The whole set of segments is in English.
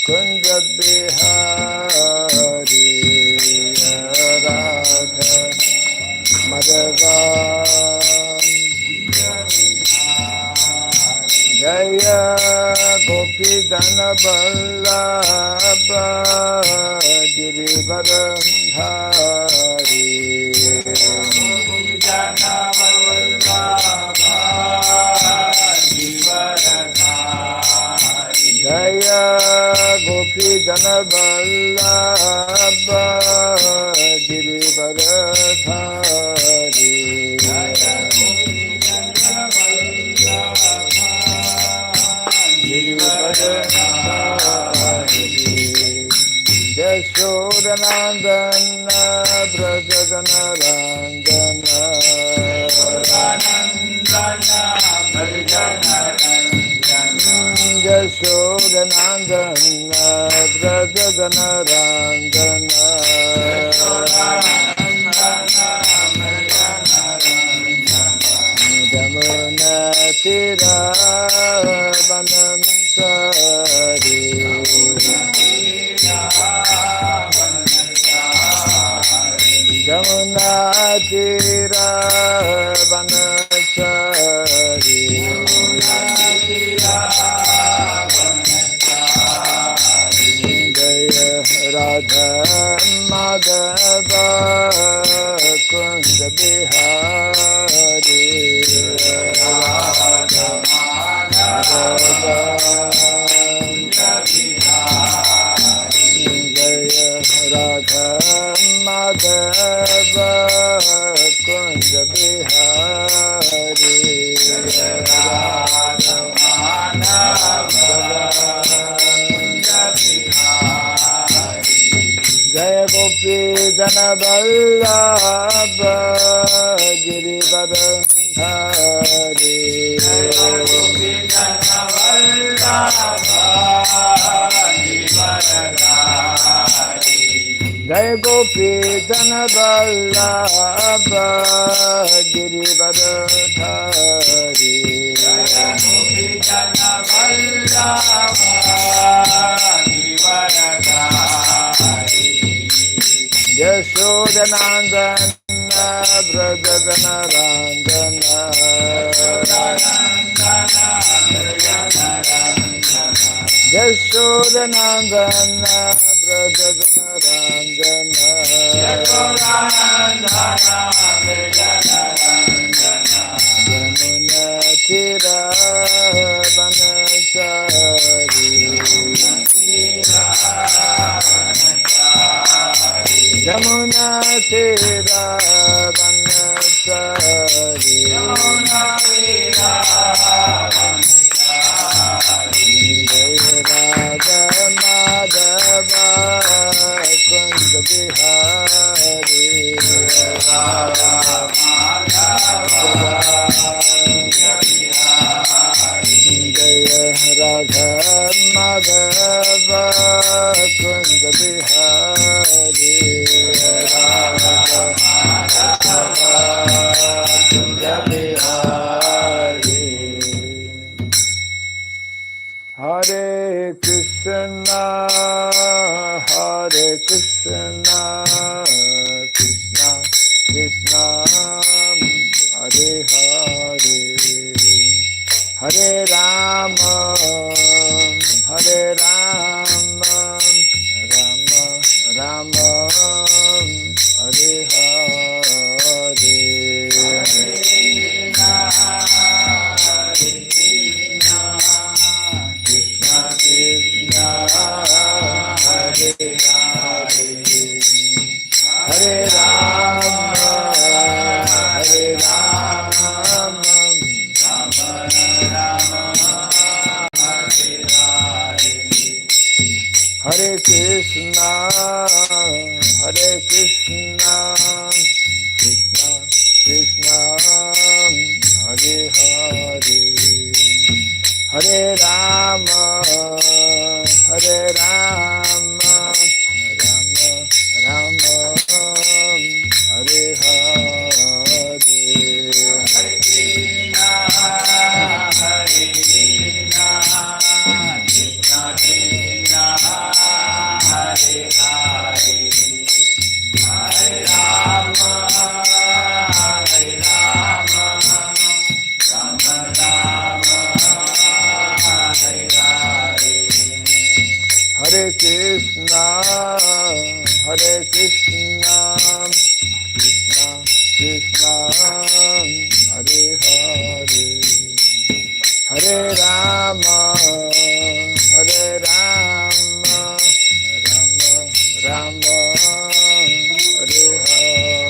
Kunja Bihari Radha Madhava Jaya Gopi Dana Vallabha Girivardhari Jaya Gopi Dana Vallabha Girivardhari Yashodanandana Brajadana Randana Yashodanandana Brajadana Randana Jamuna Tira Vanam Sari Jamuna Tira Vanasari Jaya Radha Madhava Kunja Bihari Radha Madhava Jaya Radha Madhava Kunja Bihari Radha Madhava Jaya Gopi Jana Vallabha Girivardhari Jaya Gopi Jana Vallabha Girivardhari Jaya Gopi Jana Vallabha Girivardhari Jaya Gopi Jana Vallabha Girivardhari Yashodanandana Brajadana Randana Yashodanandana Brajadana Randana Yamuna Tira Vanachari Jamuna Tira Vanachari Jaya Radha Madhava Kunja Bihari Radha Madhava Jaya Radha Madhava Kunja Bihari Radha Madhava Kunja Bihari Hare Krishna Hare Krishna Krishna Krishna Hare Hare Hare Rama Hare Rama Rama Rama Hare Hare Krishna Krishna Hare Hare Hare Rama Hare Rama Hare Krishna Hare Krishna Krishna Krishna Hare Hare Hare Rama Hare Rama Rama Rama Hare Hare Hare Krishna Hare Krishna Krishna Krishna Hare Krishna, Hare Krishna, Krishna Krishna, Hare Hare, Hare Rama, Hare Rama, Rama Rama, Hare Hare.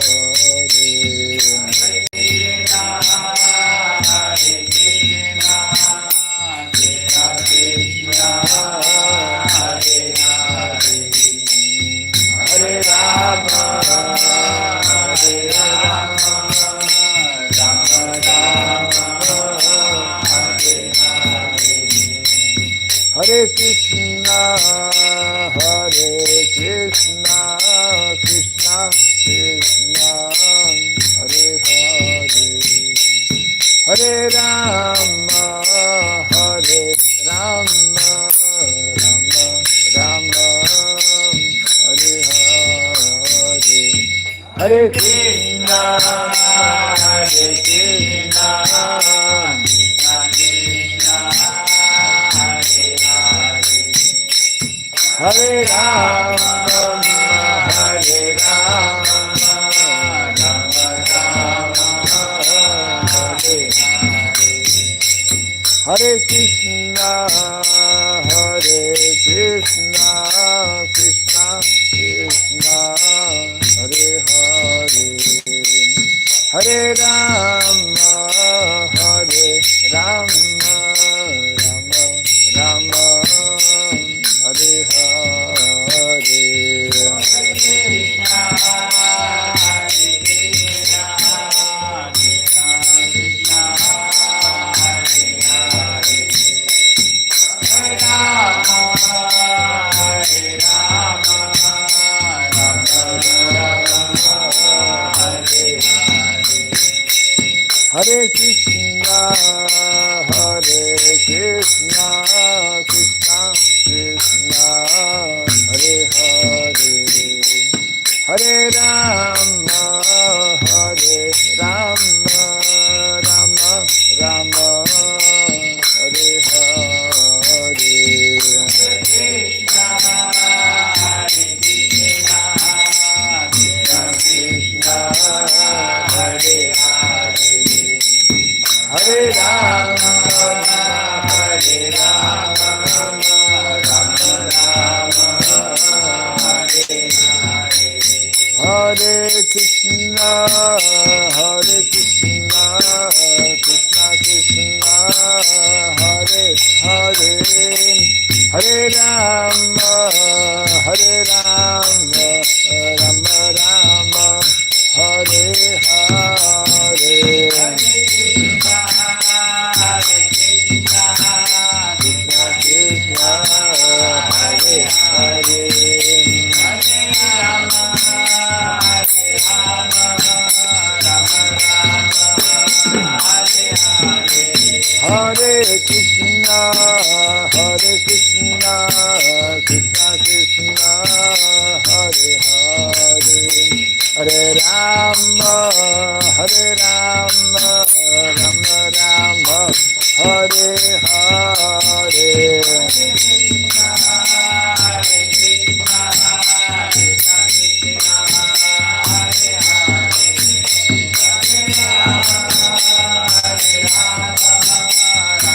Hare Krishna, Hare Krishna, Krishna Krishna, Hare Hare, Hare Rama, Hare Rama, Rama Rama, Hare Hare, Hare Krishna, Hare Krishna, Hare Rama, Hare Rama, Rama Rama, Hare Hare, Hare Krishna, Hare Krishna, Krishna Krishna, Hare Hare, Hare Rama, Hare Rama, Rama Rama, Hare Hare, Hare Krishna, Hare Krishna, Krishna Krishna, Hare Hare, Hare Rama, Hare Rama, Rama Rama, Hare Hare, Hare Krishna, Hare Krishna, Krishna Krishna, Hare Hare, Hare Rama, Hare Rama, Rama Rama, Hare Hare, Hare Krishna, Hare Krishna, Krishna Krishna, Hare Hare, Hare Rama, Hare Rama, Rama Rama, Hare Hare, Hare Krishna, Hare Krishna, Krishna Krishna, Hare Hare, Hare Rama, Hare Rama, Rama Rama, Hare Hare, Hare Krishna, Hare Krishna, Krishna Krishna, Hare Hare, Hare Rama, Hare Rama, Rama Rama, Hare Hare, Hare Krishna, Hare Krishna, Krishna Krishna, Hare Hare, Hare Rama, Hare Rama, Rama Rama, Hare Hare, Hare Krishna, Hare Krishna, Krishna Krishna, Hare Hare, Hare Rama,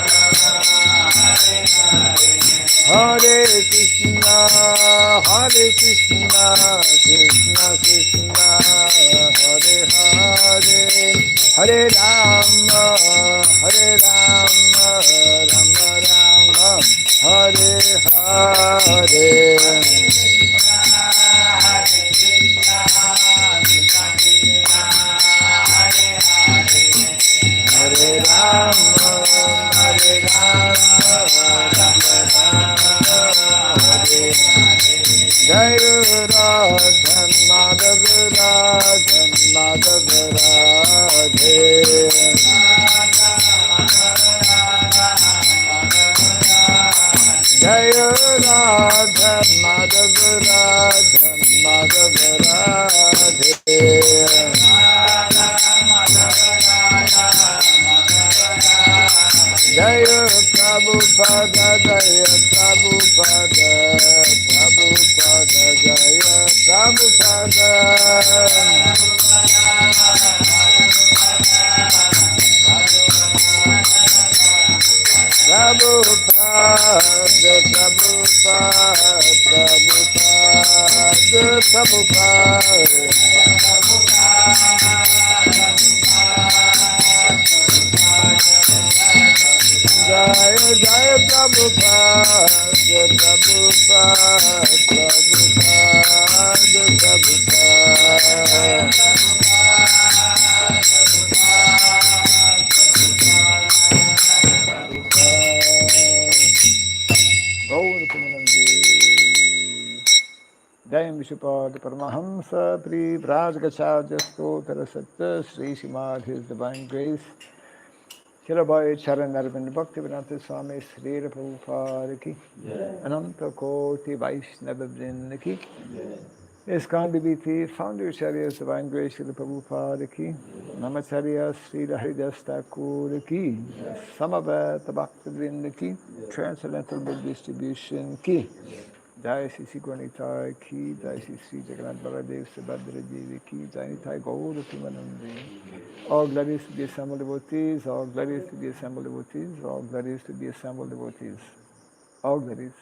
Hare Rama, Rama Rama, Hare Hare, Hare Krishna, Hare Krishna, Krishna Krishna, Hare Hare, Hare Rama, Hare Rama, Rama Rama, Hare Hare, Hare Krishna, Hare Krishna, Krishna Krishna, Hare Hare, Hare Rama, Hare Rama, Rama Rama, Hare Hare, Jai Radha Madhav, Radha Madhav Radhe, Jai Radha Madhav, Radha Madhav Radhe, Jaya Prabhupada, Jaya Prabhupada, Prabhupada, Jaya Prabhupada. Prabhupada, Prabhupada, Prabhupada, Jaya Jaya Prabhupada, Prabhupada, Prabhupada, Jai Vishupad Paramahamsa Pri Vrajgacharya Stotra Satya Sri Srimad His Divine Grace Shirabai Charan Arvind Bhaktivedanta Swami Sri Prabhupada Ki Ananta Koti Vaishnava Vrinda Ki ISKCON BBT Founder Charya Divine Grace Sri Prabhupada Ki Namacharya Sri Haridas Thakur Ki Samaveta Bhakta Vrinda Ki Transcendental Book Distribution Ki Jai Sri Sri Gauranitai Ki, Jai Sri Sri Jagannath Baladev Subhadra Devi Ki, Jai Nitai Gaur Pimanandi. All glories to the assembled devotees, all glories to the assembled devotees, all glories to the assembled devotees. All glories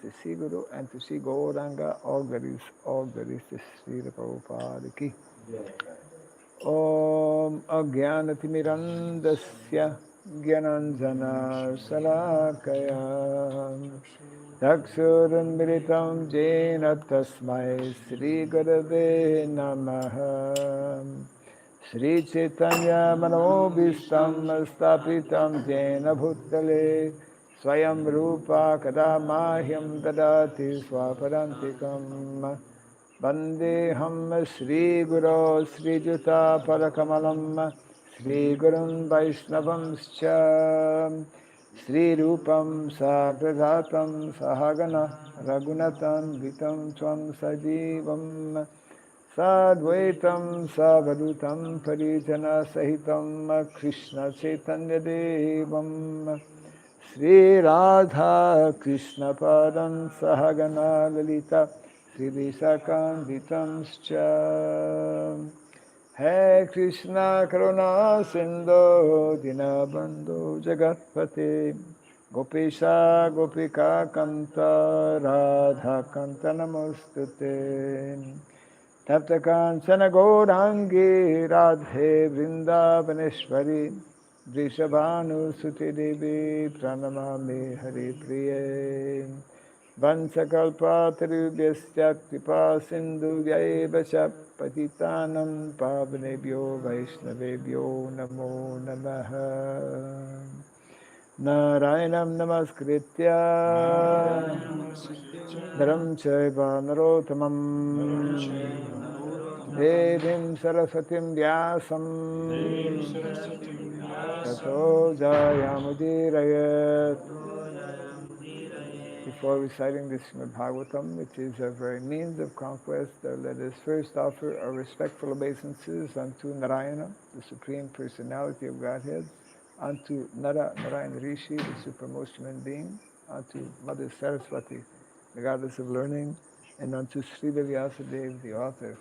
to Sri Guru and to Sri Gauranga, all glories to Sri Prabhupada Ki. Om Ajnanatimirandasya Gyananjana Salakaya Chakshurunmilitam Jena Tasmai Sri Gurave Namaha Sri Chaitanya Manobhistam Stapitam Jena Bhutale Swayam Rupa Kadamahyam Dadati Swapadantikam Vandeham Sri Guru Sri Juta Parakamalam Sri Gurun Vaishnavamscha Sri Rupam Sagradatam Sahagana Raghunatan Vitam Tvam Sajivam Sadvaitam Savadutam Parijana Sahitam Krishna Chaitanya Devam Sri Radha Krishna Padam Sahagana Lalita Sri Visakanditam Scha Hey Krishna Karuna Sindhu Dinabandhu Jagatpate Gopesha Gopika Kanta Radha Kanta Namostute Tapta Kanchana Gaurangi Radhe Vrindavaneshwari Vrishabhanu Suti Devi Pranamami Hari Priye Vansakalpatarubhyasya kripa sindhu vyaivacha patitanam pavanebhyo vaishnavebhyo namo namaha Narayanam namaskritya Dharam chaiva narotamam Devim Saraswatim Vyasam Tato Jayamudirayat. Before reciting the Srimad Bhagavatam, which is a very means of conquest, let us first offer our respectful obeisances unto Narayana, the Supreme Personality of Godhead, unto Narayana Rishi, the supremest human being, unto Mother Saraswati, the goddess of learning, and unto Srila Vyasadeva, the author.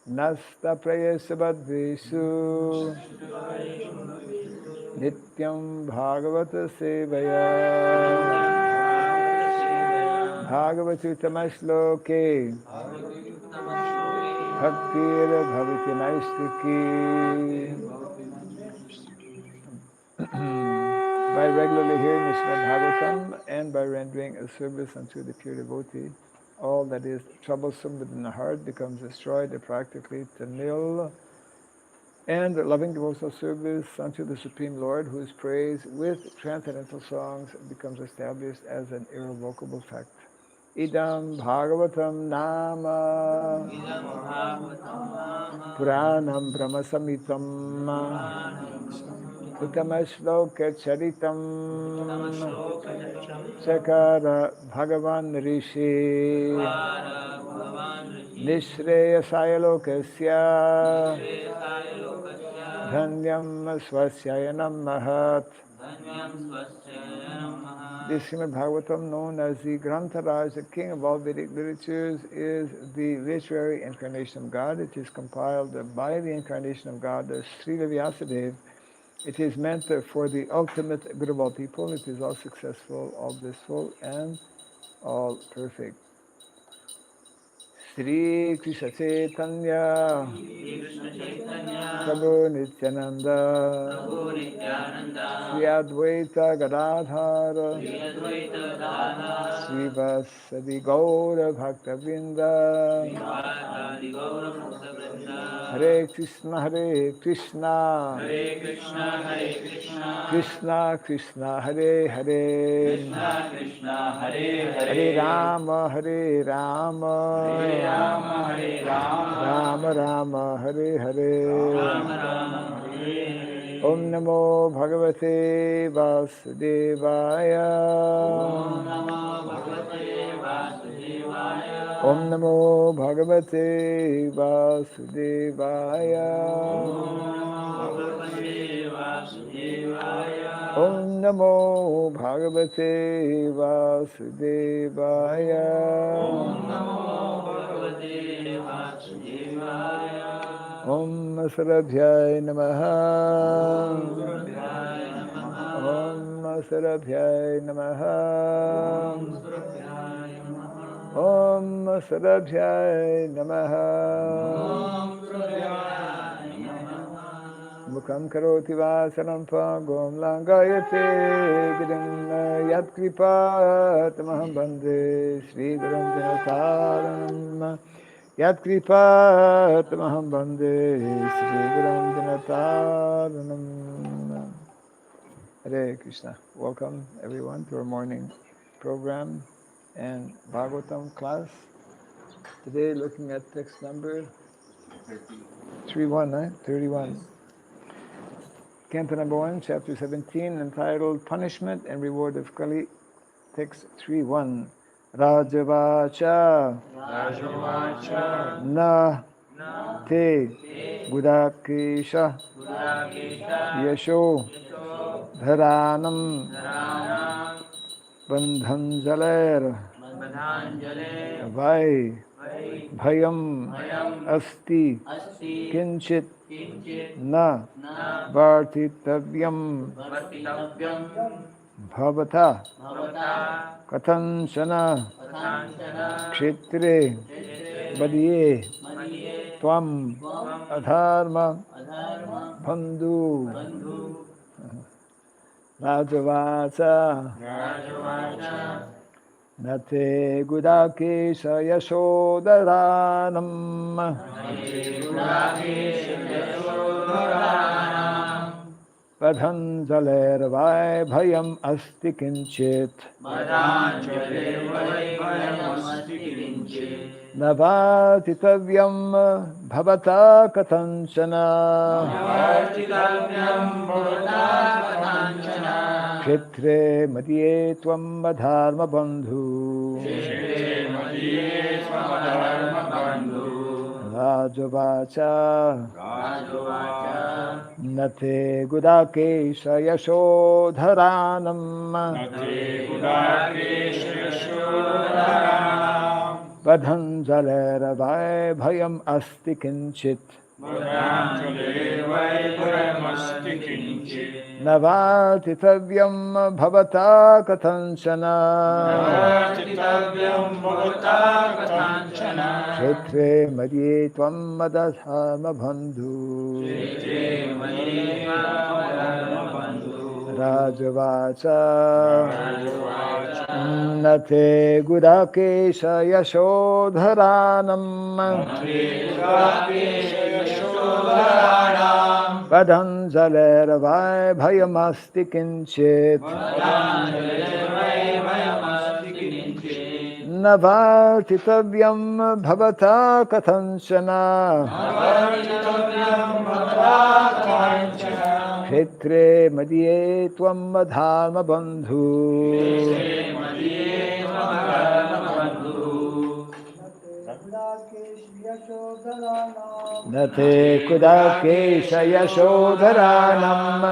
Nasta prayesabadvesu Nityam Bhagavata Sevaya Bhagavatutamashloke Bhaktir Bhavati Naistiki. By regularly hearing the Srimad Bhagavatam and by rendering a service unto the pure devotee, all that is troublesome within the heart becomes destroyed practically to nil, and loving devotional service unto the Supreme Lord, whose praise with transcendental songs becomes established as an irrevocable fact. Idam Bhagavatam Nama Puranam Brahmasamitam Utamashloka Charitam Sakara Bhagavan Rishi Nishreyasaya Lokasya Dhanyam Swasyayanam Mahat The Srimad Bhagavatam, known as the Grantharaj, the king of all Vedic literatures, is the literary incarnation of God. It is compiled by the incarnation of God, the Srila Vyasadeva. It is meant for the ultimate good of all people. It is all successful, all blissful, and all perfect. Sri Krishna Chaitanya Prabhu Nityananda Sri Advaita Gadadhara Sri Vasadi Gaura Bhaktavinda Hare Krishna Hare Krishna Krishna Krishna Hare Hare Hare Rama Hare Rama Rama Rama Hare Hare Om Namo Bhagavate Vasudevaya Om Namo Bhagavate Vasudevaya Om Namo Bhagavate Vasudevaya Om Sarabhyay Namaha Om Sarabhyay Namaha Om Sarabhyay Namaha Mukam Karoti Vasanam Pagom Langayate Girim Yat Kripa Tamaham Bande Sri Gurum Janataranam Yat Kripa Tamaham Bande Sri Gurum Janataranam. Hare Krishna. Welcome everyone to our morning program and Bhagavatam class. Today looking at text number 31. Canto number 1, chapter 17, entitled Punishment and Reward of Kali, text 3.1. Rajavacha Na Te Gudakesha Yasho Dharanam Bandhanjaler Vai Bhayam Asti Kinchit Na Vartitavyam Bhavata Katanchana Kshetre Badye Tvam Adharma Bandhu Rajavacha Nate Gudakesha Yashodaranam Vadhanjaler Vai Bhayam Asti Kinchit Navatitavyam Bhavata Katanchana Kshetre Madhye Tvam Adharma Bandhu Rajavacha Nate Gudakesha Yashodharanam Vadhanjaler Vai Bhayam Asti Kinchit Navatitavyam Bhavata Katanchana Kshetre Madhye Tvam Adharma Bandhu Rajavacha Nate Gudakesha Yashodharanam Vadhanjaler Vai Bhayam Asti Kinchit Navartitavyam Bhavata Katanchana Kshetre Madhye Tvam Adharma Bandhu Nate Kudakesha Yashodharanam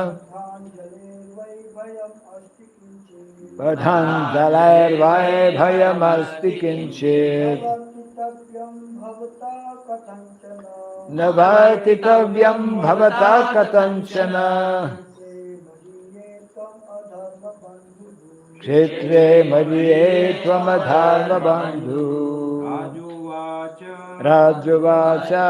Padhanjalarvaibhayamasti kinchit Navartitavyam bhavata katanchana Kshetre madhye tvamadharma bandhu Rajuvacha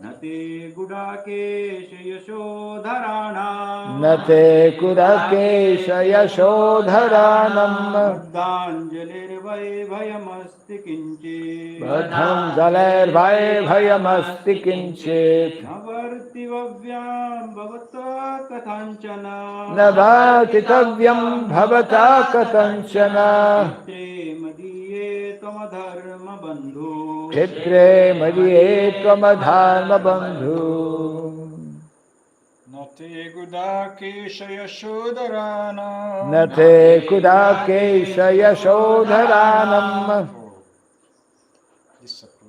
Nate gudakesha yashodharanam Nate kudakesha yashodharanam Padhanjalirvaibhayamasti kinchit Padhanjalarvaibhayamasti kinchit Navartivavyam bhavata kathanchana Navartitavyam bhavata katanchana Chitre madiye tvamadharma bandhu Kshetre madhye tvamadharma bandhu Nate gudakesha yashodharanam Nate kudakesha yashodharanam Disapproved.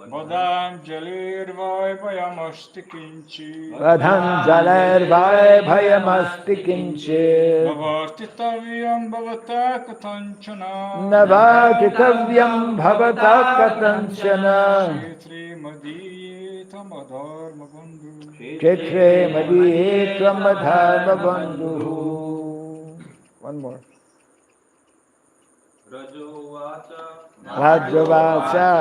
Vadanjalirvaibhayamasti kinchit Padhanjalarvaibhayamasti kinchit Navartitavyam bhavata katanchana Navartitavyam bhavata katanchana Kshetri madiye tamadharma bandhu Kshetre madhye tvamadharma bandhu. One more. Rajavacha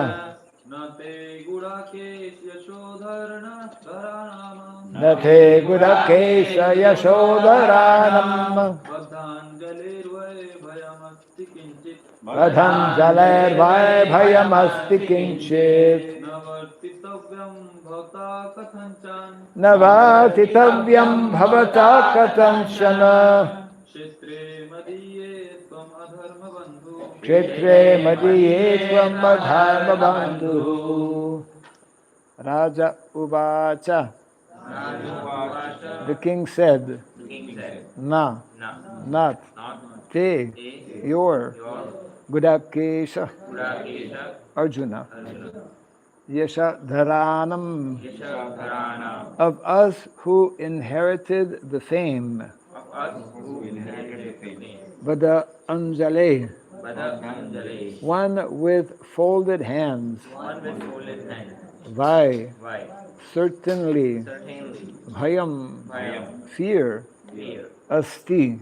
Nate gudakesha yashodharanam Nate gudakesha yashodharanam Padhanjalirvaibhayamasti kinchit Padhanjalarvaibhayamasti kinchit Navartitavyam bhavata kathanchan Navartitavyam bhavata katanchana Kshetre madiye tvam adharma bandhu Kshetre madhye tvamadharma bandhu. Raja Uvacha. The king said, Na, not, te, your, Gudakesha, Arjuna, Yasha Dharanam, of us who inherited the fame, Vada Anjale, one with folded hands, Vai, certainly, Bhayam, fear, Asti,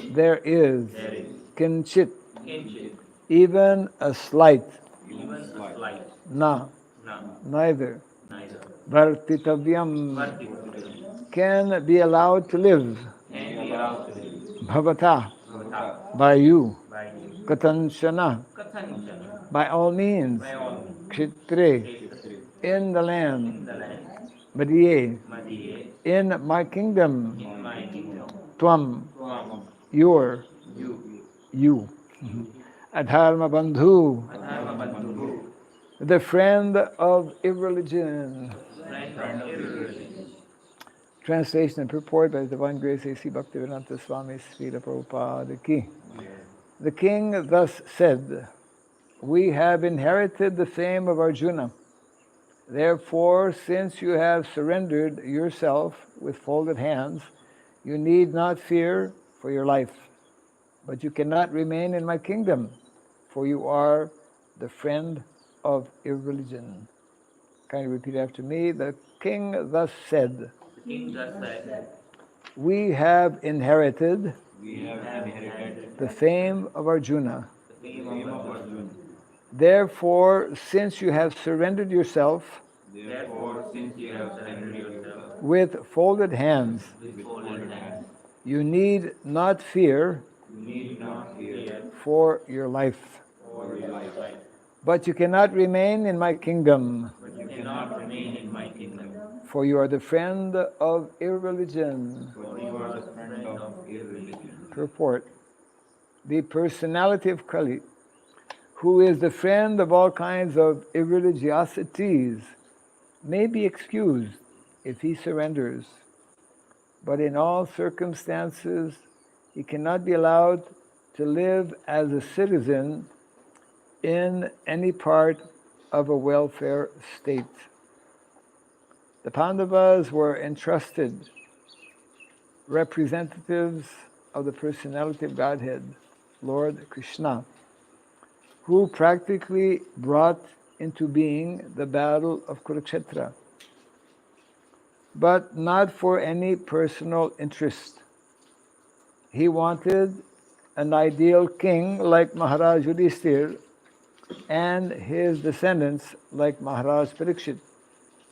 there is, Kinchit, even a slight, Na, neither, Vartitavyam, can be allowed to live, Bhavata, by you, Katanchana, by all means, Kshitre, in the land, Madhye, in my kingdom, Tvam, your, you, Adharma Bandhu, the friend of irreligion. Translation and purport by His Divine Grace A.C. Bhaktivedanta Swami Srila Prabhupada Ki. The king thus said, we have inherited the fame of Arjuna. Therefore, since you have surrendered yourself with folded hands, you need not fear for your life. But you cannot remain in my kingdom, for you are the friend of irreligion. Kindly repeat after me. The king thus said, we have inherited the fame of Arjuna. Therefore, since you have surrendered yourself with folded hands, you need not fear for your life. But you cannot remain in my kingdom, for you are the friend of irreligion. Purport. The personality of Kali, who is the friend of all kinds of irreligiosities, may be excused if he surrenders. But in all circumstances, he cannot be allowed to live as a citizen in any part of a welfare state. The Pandavas were entrusted representatives of the personality of Godhead, Lord Krishna, who practically brought into being the battle of Kurukshetra, but not for any personal interest. He wanted an ideal king like Maharaj Yudhishthir and his descendants like Maharaj Parikshit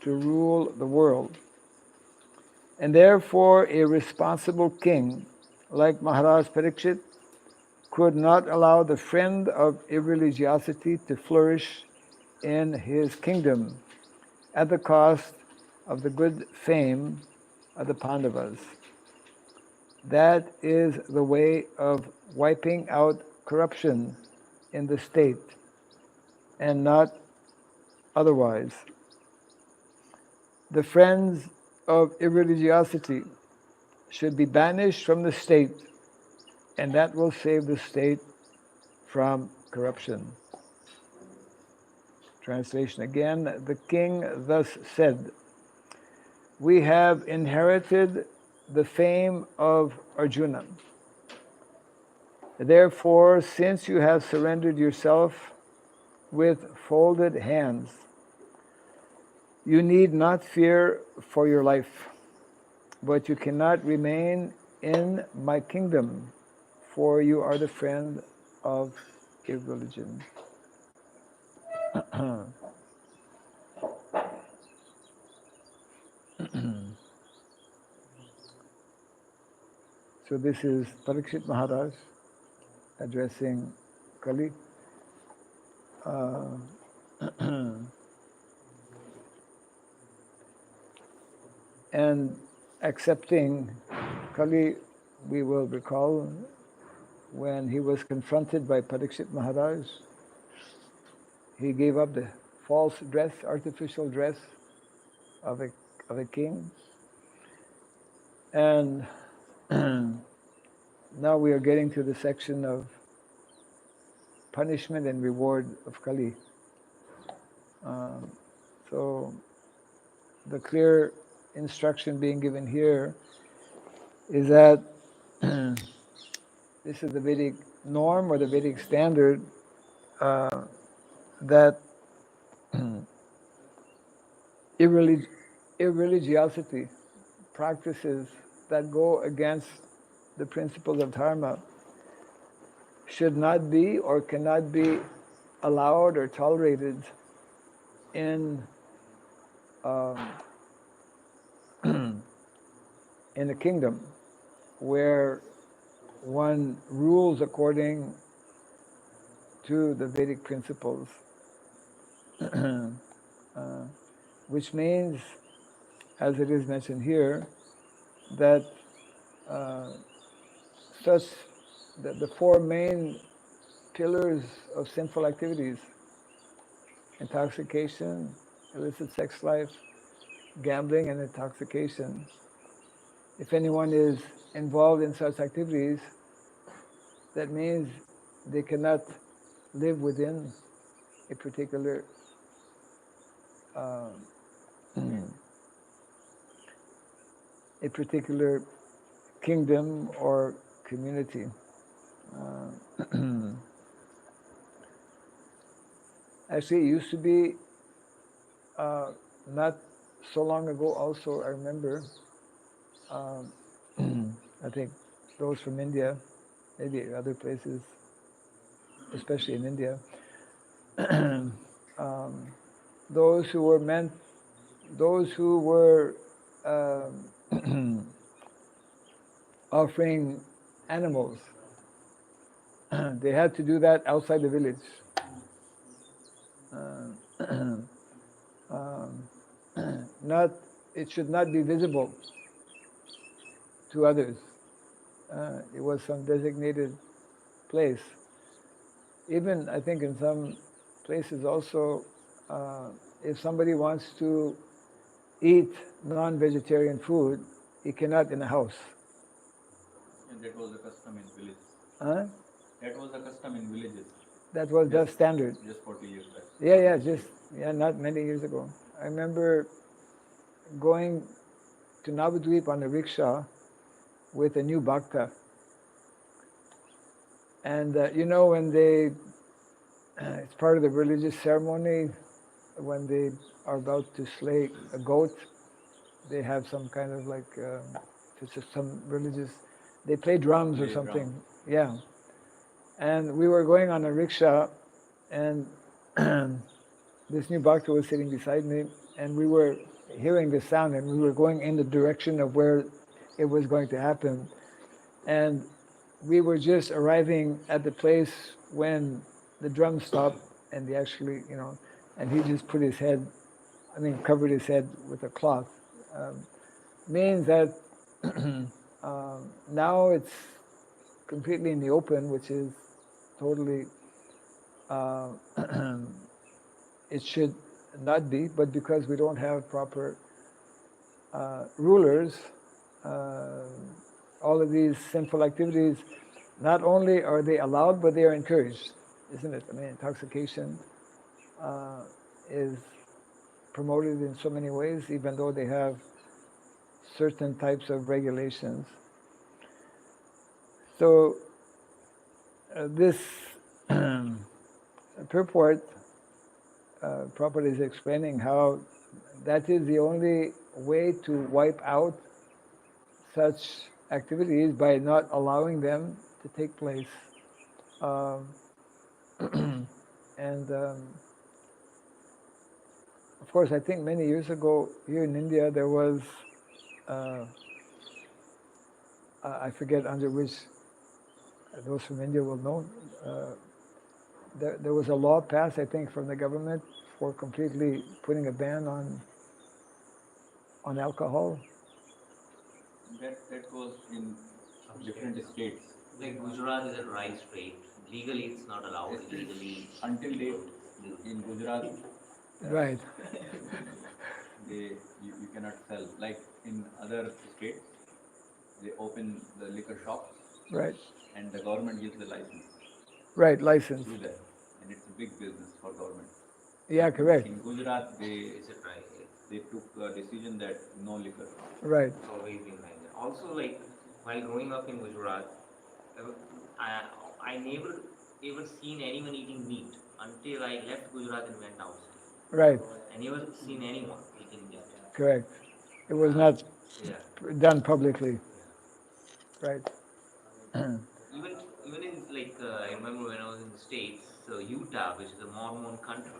to rule the world. And therefore a responsible king like Maharaj Parikshit could not allow the friend of irreligiosity to flourish in his kingdom at the cost of the good fame of the Pandavas. That is the way of wiping out corruption in the state, and not otherwise. The friends of irreligiosity should be banished from the state, and that will save the state from corruption. Translation again, the king thus said, "We have inherited the fame of Arjuna. Therefore, since you have surrendered yourself with folded hands, you need not fear for your life, but you cannot remain in my kingdom, for you are the friend of irreligion." So this is Parikshit Maharaj addressing Kali. And accepting Kali, we will recall when he was confronted by Parikshit Maharaj, he gave up the false dress, artificial dress of a king. And now we are getting to the section of punishment and reward of Kali. So the clear instruction being given here is that this is the Vedic norm or the Vedic standard that irreligiosity, practices that go against the principles of dharma, should not be or cannot be allowed or tolerated in in a kingdom where one rules according to the Vedic principles. Which means, as it is mentioned here, that the four main pillars of sinful activities, intoxication, illicit sex life, gambling, and intoxication, if anyone is involved in such activities, that means they cannot live within a particular kingdom or community. Actually, it used to be not so long ago also, I remember, I think those from India, maybe other places, especially in India, those who were offering animals, they had to do that outside the village. It should not be visible to others. It was some designated place. Even, I think, in some places also, if somebody wants to eat non-vegetarian food, he cannot in a house. And that was the custom in villages. Huh? That was the custom in villages. That was the standard. Just 40 years back. Yeah, not many years ago. I remember going to Navadvip on a rickshaw with a new bhakta. And when they, it's part of the religious ceremony, when they are about to slay a goat, they have some kind of like, it's just some religious, they play drums or Play something. drums. Yeah. And we were going on a rickshaw, and this new bhakta was sitting beside me, and we were hearing the sound, and we were going in the direction of where it was going to happen. And we were just arriving at the place when the drum stopped, and they actually, and he just put his head, covered his head with a cloth. Means that now it's completely in the open, which is totally, it should not be, but because we don't have proper rulers, all of these sinful activities, not only are they allowed, but they are encouraged, isn't it? Intoxication is promoted in so many ways, even though they have certain types of regulations. So this purport, Prabhupada is explaining how that is the only way to wipe out such activities, by not allowing them to take place. And of course, I think many years ago here in India there was, I forget under which, those from India will know, there was a law passed, I think, from the government for completely putting a ban on alcohol. That was in different states. Like Gujarat is a rice state. Legally, it's not allowed. Illegally, Until date, in Gujarat, Right. you cannot sell. Like in other states, they open the liquor shops, Right. and the government gives the license Right. License. to do that, and it's a big business for government. Yeah. Correct. In Gujarat, is it right? they took a decision that no liquor. Right. It's always been like that. Also, like while growing up in Gujarat, I never ever seen anyone eating meat until I left Gujarat and went outside. Right. I never seen anyone eating meat. Correct. It was not Yeah. done publicly. Right. Even in like I remember when I was in the States, so Utah, which is a Mormon country,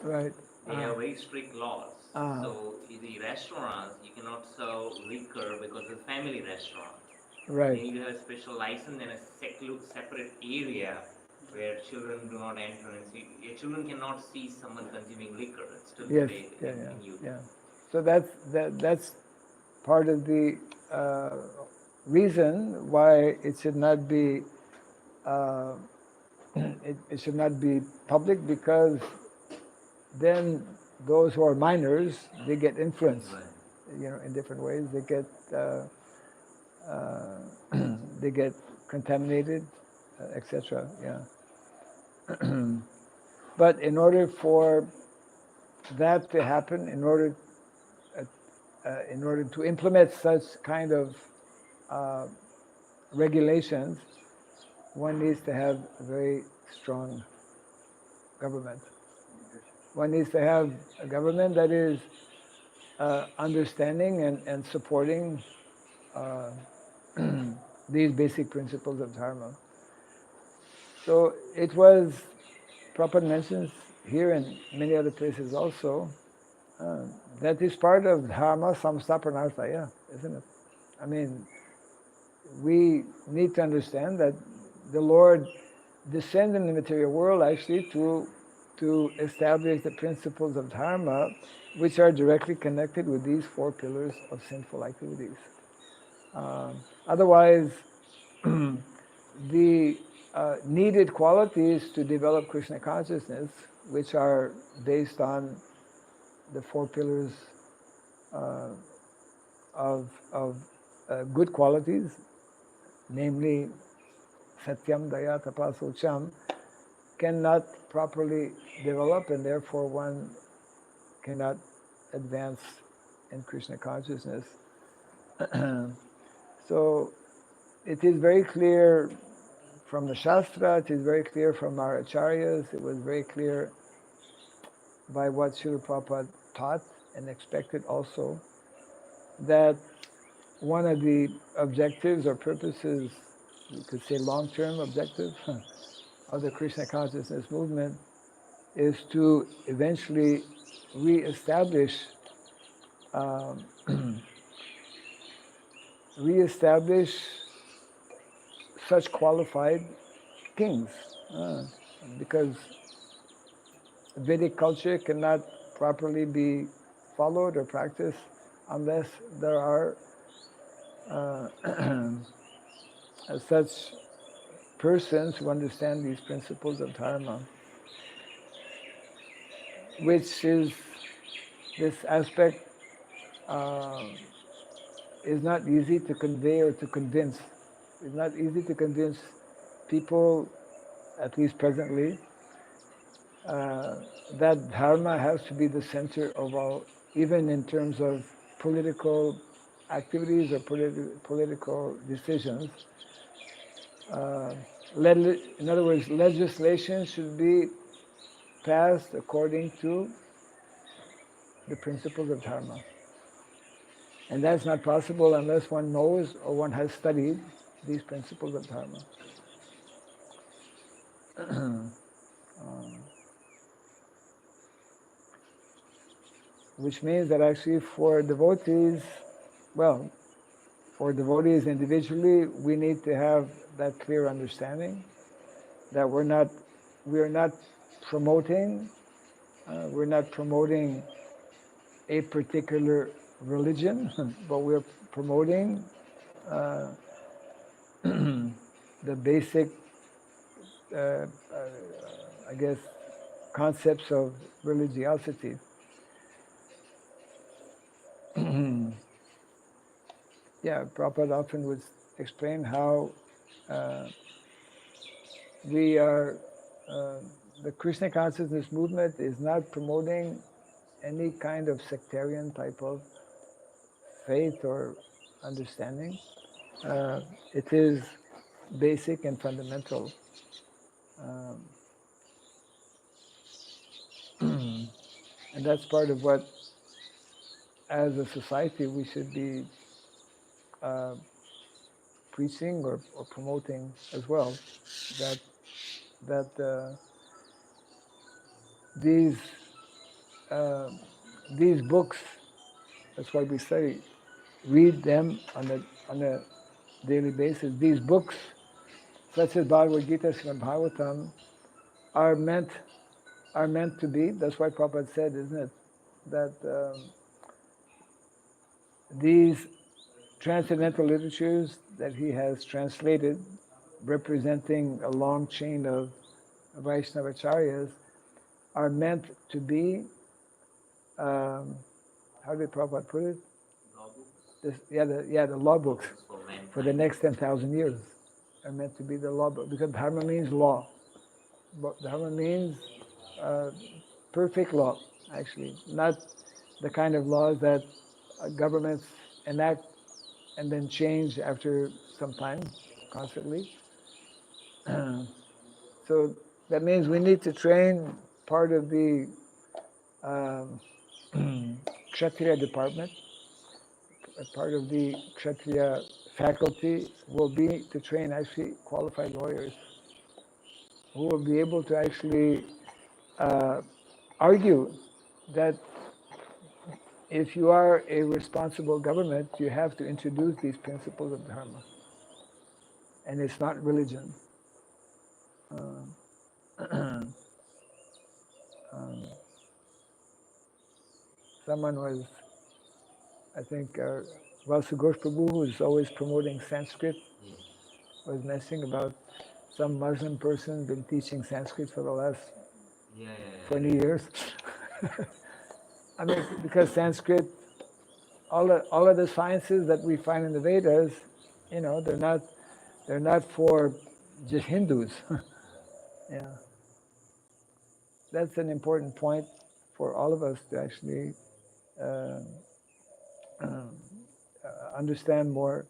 Right. they have very strict laws. Ah. So in the restaurants, you cannot serve liquor because it's a family restaurant. Right. Then you have a special license and a separate area where children do not enter and see. Your children cannot see someone consuming liquor. It's still Yes. today Yeah. in Yeah. Utah. Yeah. So that's part of the reason why it should not be it should not be public, because then those who are minors, they get influenced, Right. in different ways. They get contaminated, etc. Yeah. But in order for that to happen, in order to implement such kind of regulations, one needs to have a very strong government. One needs to have a government that is understanding and supporting these basic principles of dharma. So it was, Prabhupada mentions here and many other places also, that is part of dharma samsthapanarthaya, isn't it? We need to understand that the Lord descended in the material world actually to establish the principles of dharma, which are directly connected with these four pillars of sinful activities. Otherwise, the needed qualities to develop Krishna consciousness, which are based on the four pillars of good qualities, namely Satyam, Daya, Tapa, Socham, cannot properly develop, and therefore one cannot advance in Krishna consciousness. So it is very clear from the Shastra, it is very clear from our acharyas, it was very clear by what Srila Prabhupada taught and expected also, that one of the objectives or purposes, you could say long-term objective of the Krishna consciousness movement is to eventually re-establish re-establish such qualified kings, because Vedic culture cannot properly be followed or practiced unless there are such persons who understand these principles of dharma, which is this aspect is not easy to convey or to convince. It's not easy to convince people, at least presently, that dharma has to be the center of all, even in terms of political activities or political decisions. In other words, legislation should be passed according to the principles of dharma. And that's not possible unless one knows or one has studied these principles of dharma. Which means that actually for devotees, well, for devotees individually, we need to have that clear understanding that we are not promoting a particular religion, but we're promoting the basic, I guess, concepts of religiosity. Yeah, Prabhupada often would explain how we are, the Krishna consciousness movement is not promoting any kind of sectarian type of faith or understanding. It is basic and fundamental. And that's part of what, as a society, we should be preaching or promoting as well. That these books, that's why we say, read them on a daily basis. These books, such as Bhagavad Gita, Srimad Bhagavatam, are meant to be. That's why Prabhupada said, isn't it, that these transcendental literatures that he has translated, representing a long chain of Vaishnavacharyas, are meant to be, how did Prabhupada put it? Law books. The law books For mankind. for the next 10,000 years are meant to be the law book, because dharma means law. But dharma means perfect law, actually, not the kind of laws that governments enact and then change after some time, constantly. So that means we need to train part of the Kshatriya department, part of the Kshatriya faculty will be to train actually qualified lawyers who will be able to actually argue that if you are a responsible government, you have to introduce these principles of dharma. And it's not religion. Someone was, I think, Vasugosh Prabhu, who is always promoting Sanskrit, was mentioning about some Muslim person been teaching Sanskrit for the last 20 years. I mean, because Sanskrit, all of the sciences that we find in the Vedas, they're not for just Hindus. Yeah, that's an important point for all of us to actually understand more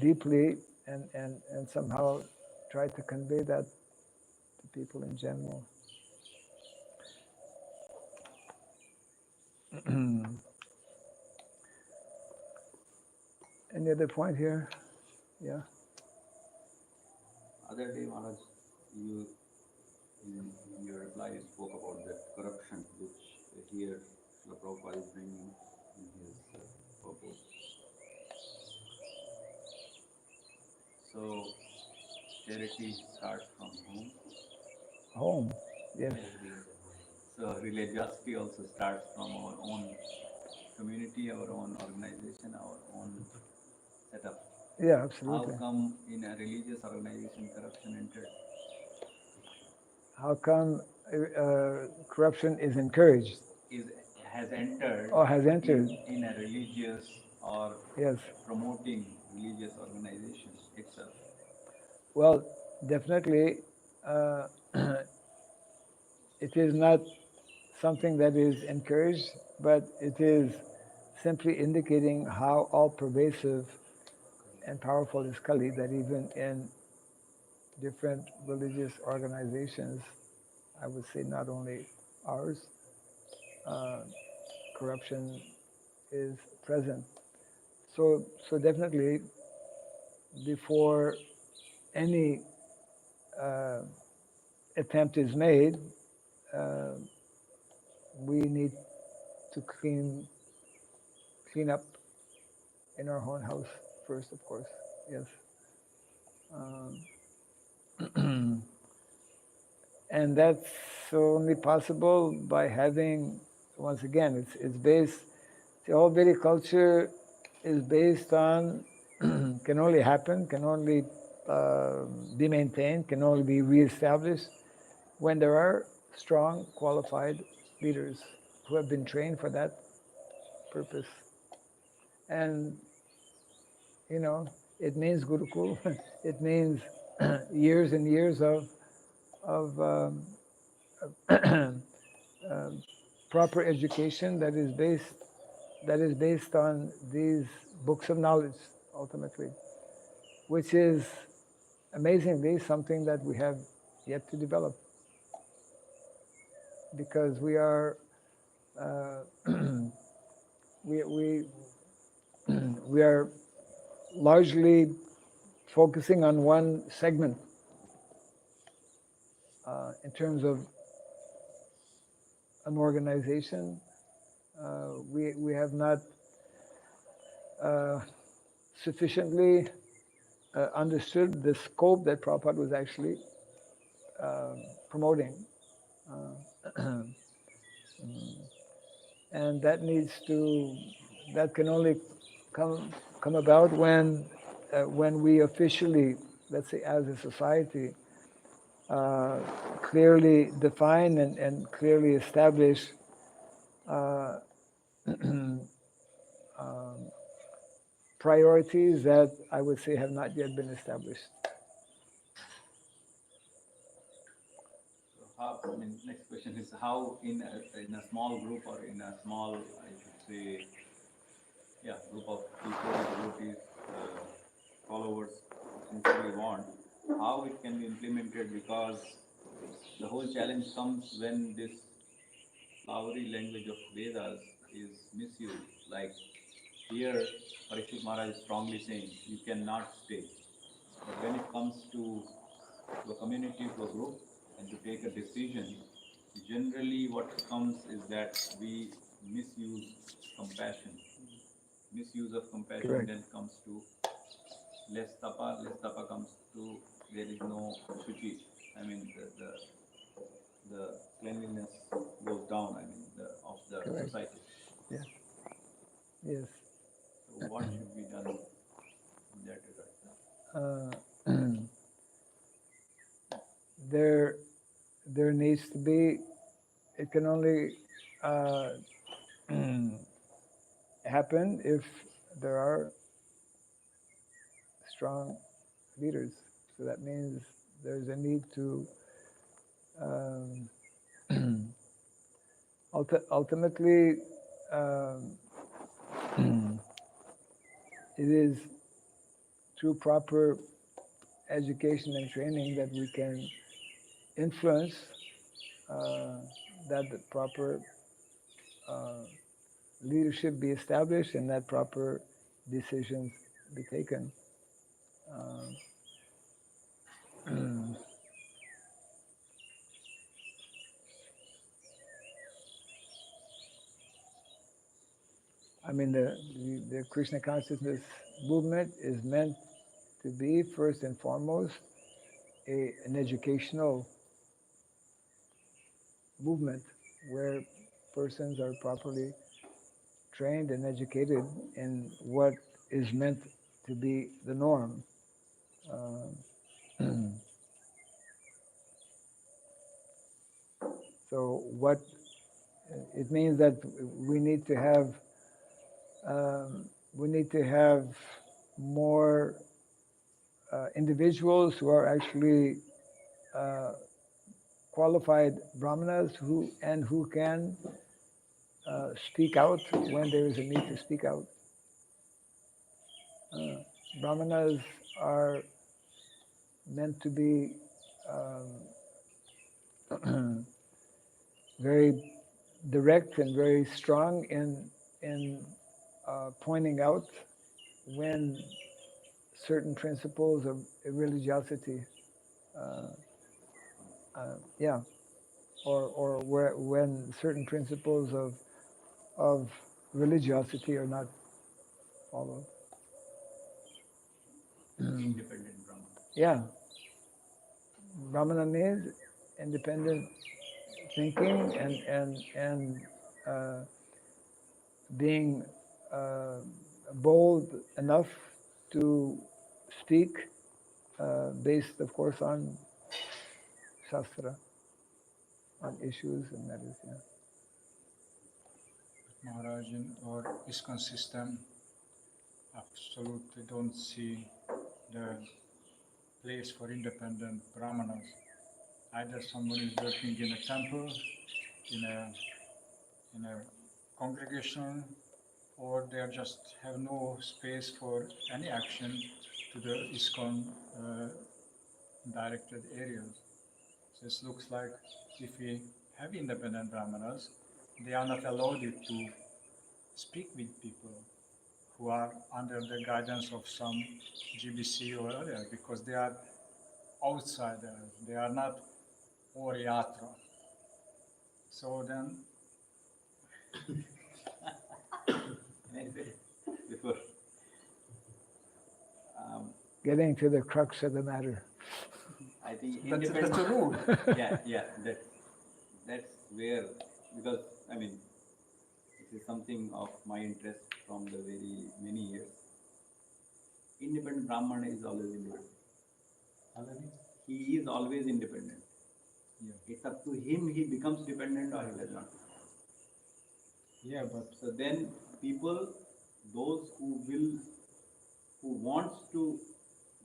deeply and somehow try to convey that to people in general. Any other point here? Yeah. Other day, Maharaj, you in your reply you spoke about that corruption which here Srila Prabhupada is bringing in his purpose. So charity starts from home. Home. Yes. So religiosity also starts from our own community, our own organization, our own setup. Yeah, How absolutely. come in a religious organization corruption entered? How come corruption is encouraged Has entered or has entered? in a religious or Yes. promoting religious organization itself? Well, definitely, uh, it is not something that is encouraged, but it is simply indicating how all-pervasive and powerful is Kali, that even in different religious organizations, I would say not only ours, corruption is present. So definitely, before any attempt is made, uh, we need to clean up in our own house first, of course. Yes. And that's only possible by having, once again, it's based, the whole Vedic culture is based on, can only happen, can only be maintained, can only be reestablished when there are strong, qualified leaders who have been trained for that purpose. And, you know, it means Gurukul, it means years and years of proper education that is based on these books of knowledge, ultimately, which is amazingly something that we have yet to develop, because we are we we are largely focusing on one segment in terms of an organization. We have not sufficiently understood the scope that Prabhupada was actually promoting. And that can only come about when we officially, let's say as a society, clearly define and clearly establish priorities that I would say have not yet been established. So how, I mean, next question is how in a small group or in a small, I should say, group of people, devotees, followers, sincerely want, how it can be implemented, because the whole challenge comes when this flowery language of Vedas is misused. Like here, Parikshit Maharaj is strongly saying, you cannot stay. But when it comes to a community, to a group, and to take a decision, generally what comes is that we misuse compassion. Misuse of compassion Correct. then comes to less tapa comes to there is no shuchi. I mean the cleanliness goes down, I mean of the Correct. society. Yeah. Yes. So what should be done in that regard? There needs to be, it can only happen if there are strong leaders. So that means there's a need to ultimately it is through proper education and training that we can influence that the proper uh, leadership be established and that proper decisions be taken. Um, I mean, the Krishna consciousness movement is meant to be first and foremost an educational movement where persons are properly trained and educated in what is meant to be the norm. So what it means that we need to have more individuals who are actually uh, qualified brahmanas who can speak out when there is a need to speak out. Brahmanas are meant to be very direct and very strong in pointing out when certain principles of religiosity, uh, yeah, or when certain principles of religiosity are not followed. Independent Brahman. Yeah, Brahmana means independent thinking and being bold enough to speak based, of course, on Shastra, on issues and matters. Yeah. Maharaj, in our ISKCON system, absolutely don't see the place for independent brahmanas. Either someone is working in a temple, in a congregation, or they just have no space for any action to the ISKCON directed areas. So it looks like if we have independent brahmanas, they are not allowed to speak with people who are under the guidance of some GBC or other, because they are outsiders, they are not Oriyatra. So then, Can I say before? Getting to the crux of the matter. I think that's a rule. yeah, that's where, because I mean, this is something of my interest from the very many years. Independent Brahman is always independent. He is always independent. Yeah. It's up to him, he becomes dependent or he does not. Yeah, but So then people, those who wants to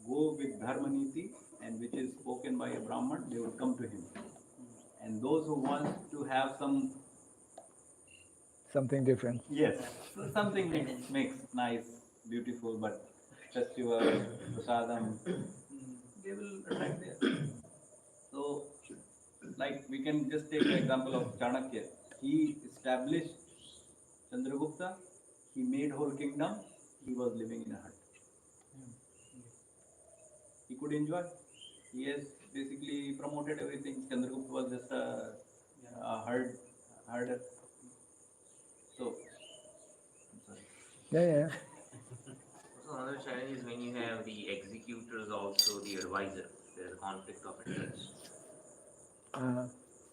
go with Dharmaniti and which is spoken by a Brahman, they will come to him. And those who want to have Something different. yes, so something makes nice, beautiful, but festival, prasadam, they will attract there. So, like we can just take the example of Chanakya. He established Chandragupta, he made whole kingdom, he was living in a hut. He could enjoy. He has basically promoted everything. Chandragupta was just a herder. So, I'm sorry. Yeah. So another challenge is when you have the executors also the advisor. There's a conflict of interest.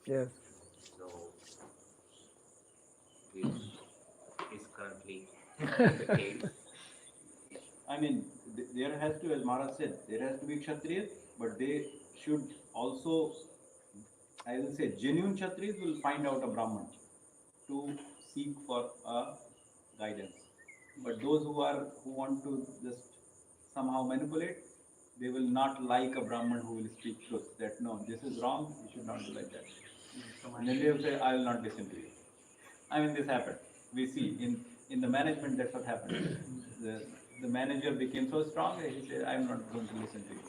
Yes. So which is currently the case. I mean, there has to, as Maharaj said, there has to be Kshatriyas, but they should also, I will say, genuine Kshatriyas will find out a Brahman to seek for a guidance. But those who want to just somehow manipulate, they will not like a Brahman who will speak truth. That no, this is wrong. You should not do like that. And then they will say, I will not listen to you. I mean, this happened. We see in the management that's what happened. The manager became so strong that he said, I am not going to listen to you.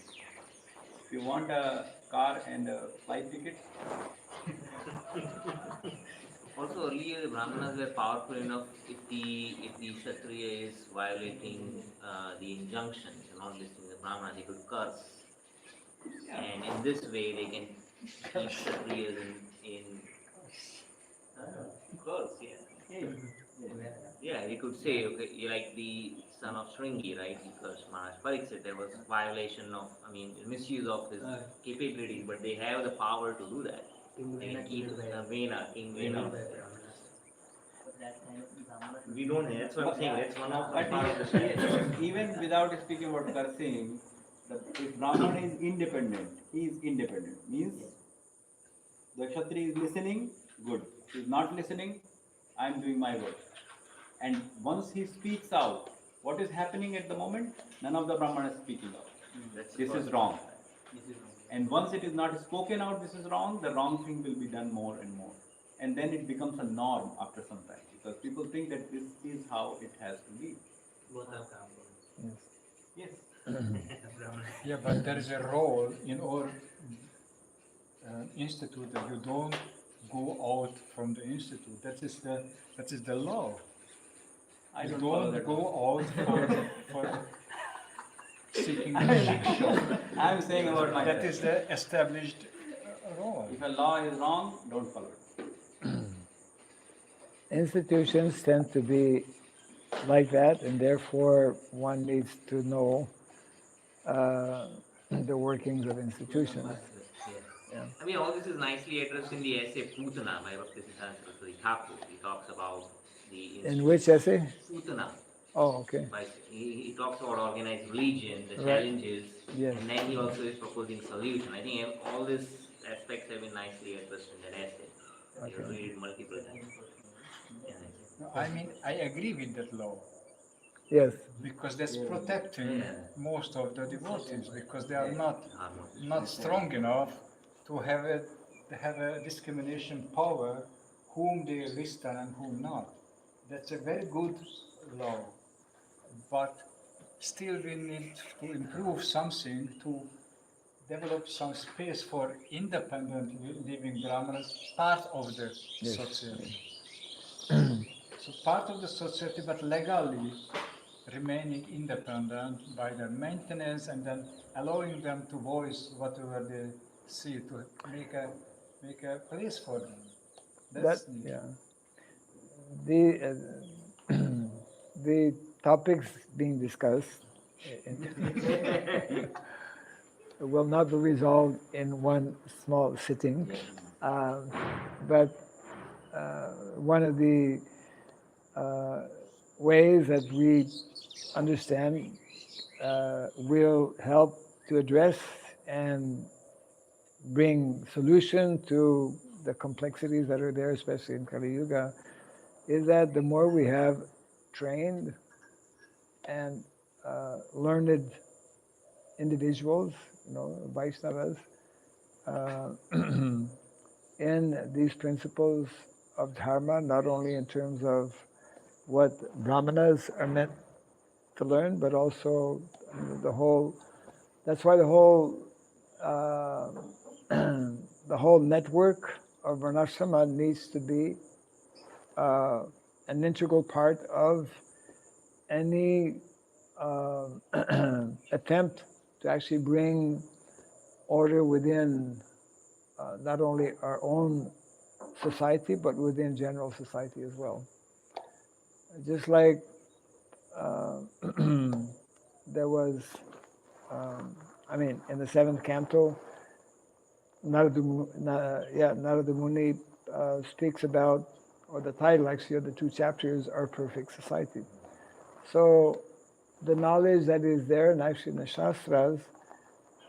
If you want a car and a flight ticket, Also, earlier the Brahmanas were powerful enough if the Kshatriya is violating the injunctions and not listening to the Brahmana, they could curse. And in this way, they can keep Kshatriyas in curse. Yeah, you could say, okay, you're like the son of Shringi, right? He cursed Maharaj Pariksit. There was violation of, misuse of his capabilities, but they have the power to do that. They can keep Vena, King Vena. We don't know. That's what I'm saying. That's one of the part of the strategy. even without speaking about cursing, if Brahman is independent, he is independent. Means the Kshatriya is listening, good. He is not listening, I am doing my work. And once he speaks out, what is happening at the moment? None of the Brahmanas is speaking out. This is wrong. And once it is not spoken out, this is wrong, the wrong thing will be done more and more. And then it becomes a norm after some time. Because people think that this is how it has to be. Yes. Yeah, but there is a role in our institute that you don't go out from the institute. That is the law. I You don't don't follow that go out for seeking the shiksha. I am saying about myself. That is the established role. If a law is wrong, don't follow it. Institutions tend to be like that, and therefore one needs to know the workings of institutions. Yeah. All this is nicely addressed in the essay Putana by Bhaktisiddhanta Saraswati Thakur. He talks about the In which essay? Putana. Oh, okay. He talks about organized religion, the Right. challenges, Yes. and then he also is proposing solution. I think all these aspects have been nicely addressed in that essay. You Okay. read it multiple times. No, I agree with that law. Yes. Because that's protecting most of the devotees, because they are not strong enough to have a discrimination power, whom they listen and whom not. That's a very good law, but still we need to improve something to develop some space for independent living Brahmanas, part of the society. So part of the society, but legally remaining independent by their maintenance and then allowing them to voice whatever they see, to make a place for them. That's neat. Yeah. The topics being discussed will not be resolved in one small sitting, but one of the ways that we understand will help to address and bring solution to the complexities that are there, especially in Kali Yuga, is that the more we have trained and learned individuals, Vaishnavas, in these principles of dharma, not only in terms of what brahmanas are meant to learn, but also the whole. That's why the whole the whole network of varnashrama needs to be an integral part of any attempt to actually bring order within not only our own society, but within general society as well. Just like there was, in the seventh canto, Narada Muni speaks about, or the title actually of the two chapters are Perfect Society. So the knowledge that is there, and actually in the Shastras,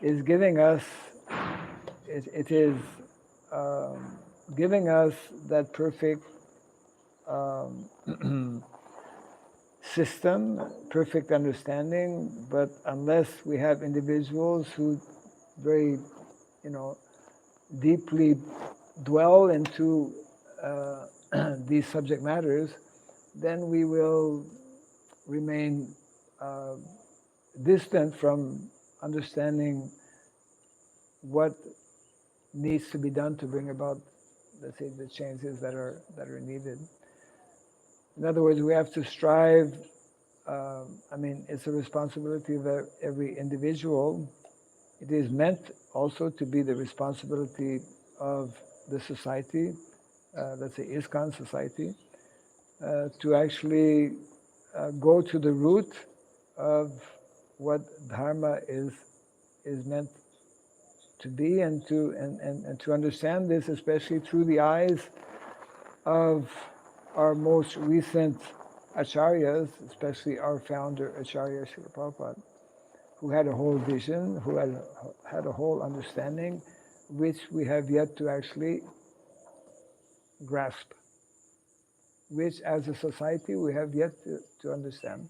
is giving us, it is giving us that perfect system, perfect understanding, but unless we have individuals who very, deeply dwell into these subject matters, then we will remain distant from understanding what needs to be done to bring about, let's say, the changes that are needed. In other words, we have to strive. It's a responsibility of every individual. It is meant also to be the responsibility of the society, let's say ISKCON society, to actually go to the root of what dharma is meant to be, and to understand this, especially through the eyes of our most recent acharyas, especially our founder Acharya Srila Prabhupada, who had a whole vision, who had a whole understanding, which we have yet to actually grasp, which as a society we have yet to understand.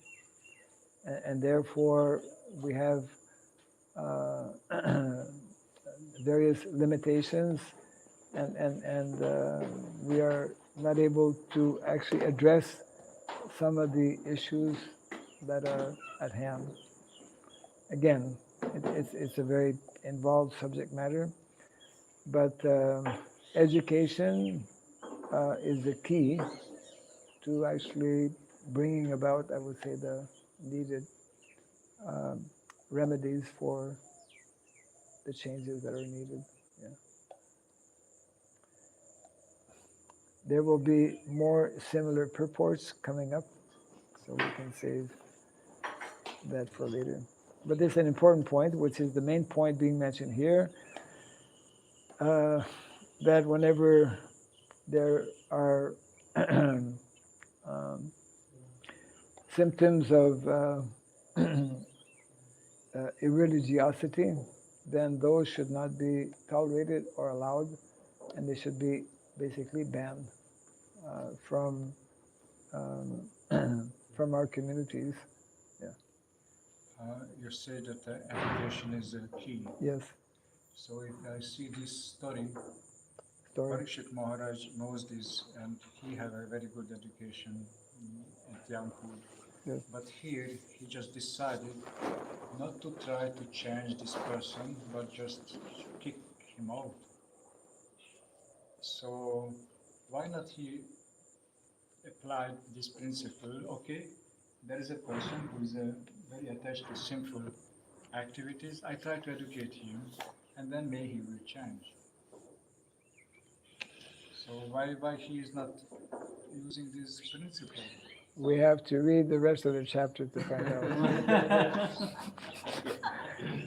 And therefore we have various limitations, and we are not able to actually address some of the issues that are at hand. Again, it's a very involved subject matter, but education is the key to actually bringing about, I would say, the needed remedies for the changes that are needed. Yeah. There will be more similar purports coming up, so we can save that for later. But this is an important point, which is the main point being mentioned here, that whenever there are symptoms of irreligiosity, then those should not be tolerated or allowed, and they should be basically banned from our communities. Yeah. You say that education is a key. Yes. So if I see this story, Parikshit Maharaj knows this, and he had a very good education at Mayapur. Yes. But here he just decided not to try to change this person, but just kick him out. So why not he applied this principle? Okay, there is a person who is very attached to sinful activities. I try to educate him, and then maybe he will change. So why he is not using this principle? We have to read the rest of the chapter to find out.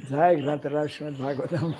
Jai Grantaraj Srimad Bhagavatam.